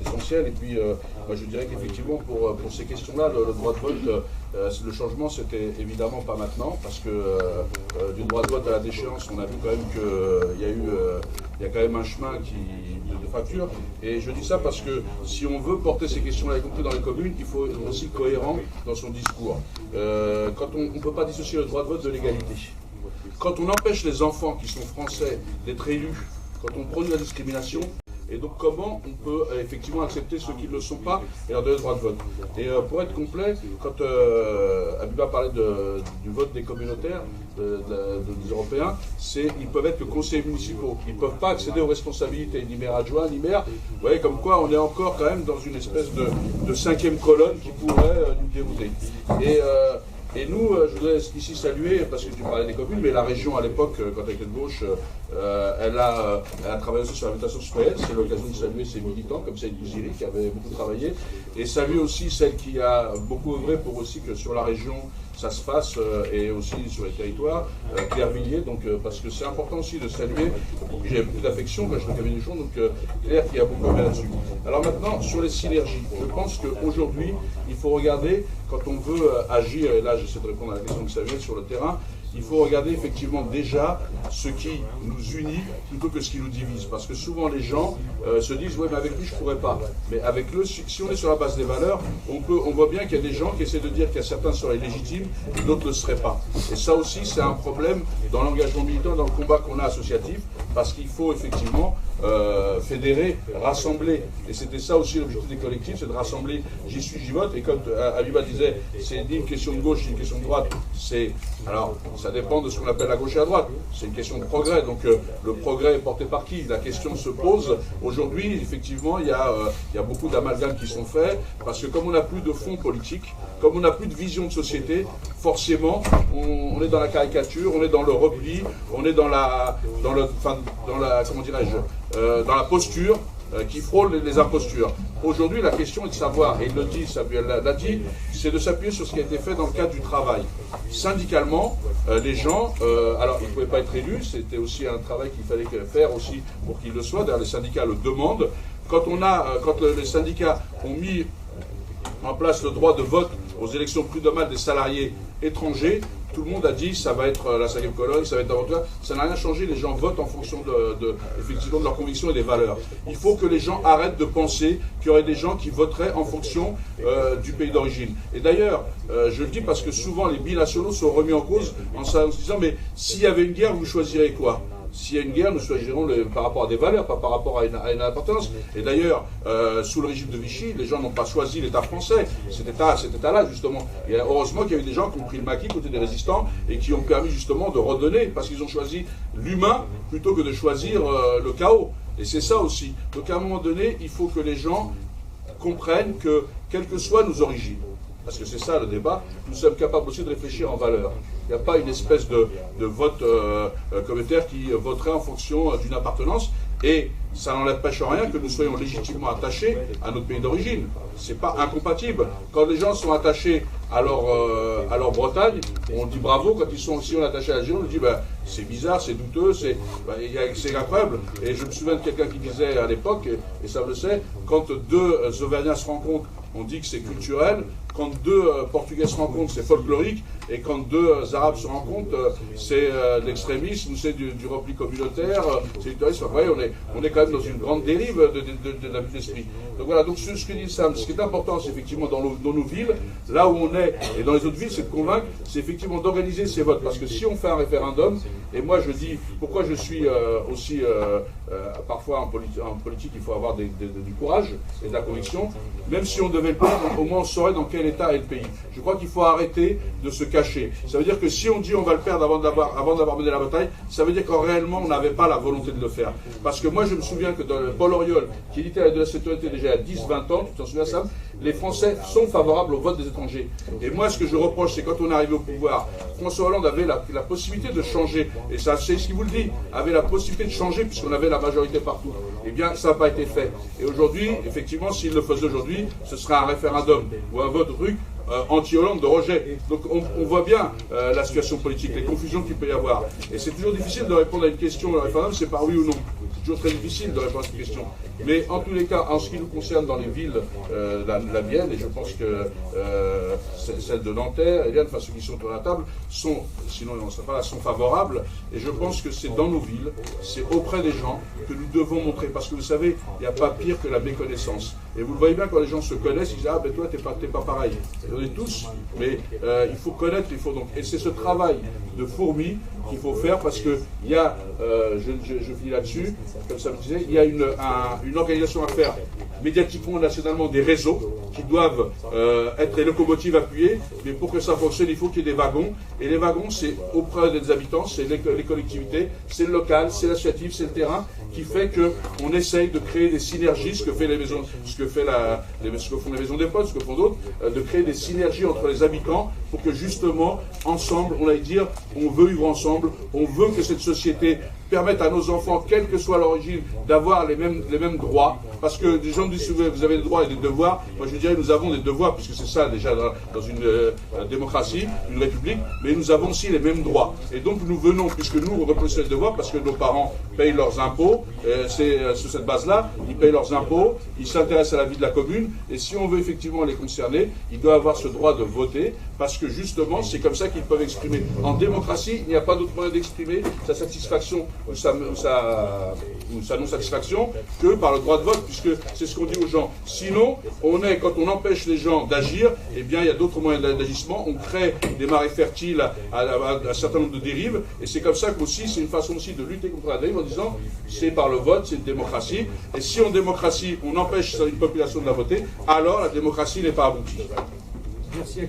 essentiel. Et puis, moi je dirais qu'effectivement, pour ces questions-là, le droit de vote, le changement, c'était évidemment pas maintenant, parce que du droit de vote à la déchéance, on a vu quand même qu'il y a quand même un chemin de fracture. Et je dis ça parce que si on veut porter ces questions-là, y compris dans les communes, il faut être aussi cohérent dans son discours. Quand on ne peut pas dissocier le droit de vote de l'égalité. Quand on empêche les enfants qui sont français d'être élus, quand on produit la discrimination, et donc comment on peut effectivement accepter ceux qui ne le sont pas et leur donner le droit de vote. Et pour être complet, quand Abiba parlait du vote des communautaires, des Européens, ils peuvent être que conseillers municipaux. Ils ne peuvent pas accéder aux responsabilités, ni maire adjoint, ni maire. Vous voyez, comme quoi on est encore quand même dans une espèce de cinquième colonne qui pourrait nous dérouter. Et nous, je voudrais ici saluer, parce que tu parlais des communes, mais la région à l'époque, quand elle était de gauche, elle a travaillé aussi sur l'invitation citoyenne. C'est l'occasion de saluer ses militants, comme Saïd Bouziri, qui avait beaucoup travaillé, et saluer aussi celle qui a beaucoup œuvré pour aussi que sur la région, ça se fasse, et aussi sur les territoires, Claire Villiers, donc, parce que c'est important aussi de saluer, pour qui j'ai beaucoup d'affection, moi je suis au cabinet du Chon, donc Claire qui a beaucoup œuvré là-dessus. Alors maintenant, sur les synergies, je pense qu'aujourd'hui, il faut regarder, quand on veut agir, et là j'essaie de répondre à la question que ça vient sur le terrain, il faut regarder effectivement déjà ce qui nous unit plutôt que ce qui nous divise. Parce que souvent les gens se disent « ouais, mais avec lui je ne pourrais pas ». Mais avec le, si on est sur la base des valeurs, on voit bien qu'il y a des gens qui essaient de dire qu'il y a certains seraient légitimes et d'autres ne le seraient pas. Et ça aussi c'est un problème dans l'engagement militant, dans le combat qu'on a associatif, parce qu'il faut effectivement fédérer, rassembler. Et c'était ça aussi l'objectif des collectifs, c'est de rassembler j'y suis, j'y vote. Et comme Abiba disait, c'est ni une question de gauche, ni une question de droite, alors ça dépend de ce qu'on appelle la gauche et la droite. C'est une question de progrès. Donc le progrès est porté par qui? La question se pose. Aujourd'hui, effectivement, il y a beaucoup d'amalgames qui sont faits, parce que comme on n'a plus de fond politique, comme on n'a plus de vision de société, forcément, on est dans la caricature, on est dans le repli, on est dans la comment dirais-je, dans la posture qui frôle les impostures. Aujourd'hui, la question est de savoir, et il le dit, Samuel l'a dit, c'est de s'appuyer sur ce qui a été fait dans le cadre du travail. Syndicalement, les gens, alors ils ne pouvaient pas être élus, c'était aussi un travail qu'il fallait faire aussi pour qu'ils le soient, d'ailleurs les syndicats le demandent. Quand les syndicats ont mis en place le droit de vote aux élections prud'homales des salariés étrangers, tout le monde a dit ça va être la cinquième colonne, ça va être davantage. Ça n'a rien changé, les gens votent en fonction effectivement de leurs convictions et des valeurs. Il faut que les gens arrêtent de penser qu'il y aurait des gens qui voteraient en fonction du pays d'origine. Et d'ailleurs, je le dis parce que souvent les binationaux sont remis en cause en se disant mais s'il y avait une guerre, vous choisirez quoi ? S'il y a une guerre, nous choisirons par rapport à des valeurs, pas par rapport à une appartenance. Et d'ailleurs, sous le régime de Vichy, les gens n'ont pas choisi l'État français, cet État-là, justement. Et heureusement qu'il y a eu des gens qui ont pris le maquis côté des résistants et qui ont permis justement de redonner, parce qu'ils ont choisi l'humain plutôt que de choisir le chaos. Et c'est ça aussi. Donc à un moment donné, il faut que les gens comprennent que, quelles que soient nos origines, parce que c'est ça le débat, nous sommes capables aussi de réfléchir en valeur. Il n'y a pas une espèce de vote communautaire qui voterait en fonction d'une appartenance, et ça n'empêche en rien que nous soyons légitimement attachés à notre pays d'origine. C'est pas incompatible. Quand les gens sont attachés à leur Bretagne, on dit bravo. Quand ils sont aussi attachés à l'Algérie, on dit c'est bizarre, c'est douteux, c'est incroyable. Et je me souviens de quelqu'un qui disait à l'époque, et ça le sait, quand deux Auvergnats se rencontrent, on dit que c'est culturel. Quand deux Portugais se rencontrent, c'est folklorique. Et quand deux Arabes se rencontrent, c'est de l'extrémisme, c'est du repli communautaire, c'est du terrorisme. Enfin, on est quand même dans une grande dérive de l'abus d'esprit. Donc voilà, donc ce que dit Sam, ce qui est important, c'est effectivement dans nos villes, là où on est, et dans les autres villes, c'est de convaincre, c'est effectivement d'organiser ces votes. Parce que si on fait un référendum, et moi je dis, pourquoi je suis aussi, parfois en politique, il faut avoir du courage et de la conviction, même si on devait le perdre, au moins on saurait dans quel état est le pays. Je crois qu'il faut arrêter de se cacher. Ça veut dire que si on dit on va le perdre avant d'avoir mené la bataille, ça veut dire qu'en réellement on n'avait pas la volonté de le faire. Parce que moi je me souviens que dans Paul Auriol, qui était de la sécurité déjà il y a 10-20 ans, tu t'en souviens Sam, les Français sont favorables au vote des étrangers. Et moi ce que je reproche, c'est quand on est arrivé au pouvoir, François Hollande avait la possibilité de changer, et ça c'est ce qu'il vous le dit, avait la possibilité de changer puisqu'on avait la majorité partout. Eh bien ça n'a pas été fait. Et aujourd'hui, effectivement, s'il le faisait aujourd'hui, ce serait un référendum ou un vote truc anti-Hollande de rejet. Donc on voit bien la situation politique, les confusions qu'il peut y avoir. Et c'est toujours difficile de répondre à une question, le référendum c'est par oui ou non. C'est toujours très difficile de répondre à cette question. Mais en tous les cas, en ce qui nous concerne dans les villes, la mienne, et je pense que celle de Nanterre, Eliane, enfin ceux qui sont autour de la table, sinon on ne serait pas là, sont favorables. Et je pense que c'est dans nos villes, c'est auprès des gens que nous devons montrer. Parce que vous savez, il n'y a pas pire que la méconnaissance. Et vous le voyez bien, quand les gens se connaissent, ils disent « Ah, ben toi, t'es pas pareil ». On est tous, mais il faut connaître, il faut donc... Et c'est ce travail de fourmi qu'il faut faire parce que il y a, je finis là-dessus, comme ça me disait, il y a une organisation à faire médiatiquement, nationalement, des réseaux qui doivent être les locomotives appuyées, mais pour que ça fonctionne, il faut qu'il y ait des wagons. Et les wagons, c'est auprès des habitants, c'est les collectivités, c'est le local, c'est l'associatif, c'est le terrain, qui fait qu'on essaye de créer des synergies, ce que font les maisons des potes, ce que font d'autres, de créer des synergies entre les habitants pour que justement, ensemble, on aille dire, on veut vivre ensemble, on veut que cette société permette à nos enfants, quelle que soit l'origine, d'avoir les mêmes droits. Parce que des gens disent, vous avez des droits et des devoirs. Moi, je dirais, nous avons des devoirs, puisque c'est ça déjà dans une démocratie, une république, mais nous avons aussi les mêmes droits. Et donc, nous venons, puisque nous reconnaissons les devoirs, parce que nos parents payent leurs impôts, c'est sur cette base-là, ils payent leurs impôts, ils s'intéressent à la vie de la commune, et si on veut effectivement les concerner, ils doivent avoir ce droit de voter, parce que justement, c'est comme ça qu'ils peuvent exprimer. En démocratie, il n'y a pas d'autre moyen d'exprimer sa satisfaction ou sa non-satisfaction que par le droit de vote, puisque c'est ce qu'on dit aux gens. Sinon, quand on empêche les gens d'agir, eh bien, il y a d'autres moyens d'agissement. On crée des marais fertiles à un certain nombre de dérives, et c'est comme ça qu'aussi, c'est une façon aussi de lutter contre la dérive en disant, c'est par le vote, c'est une démocratie, et si en démocratie, on empêche une population de la voter, alors la démocratie n'est pas aboutie. Merci.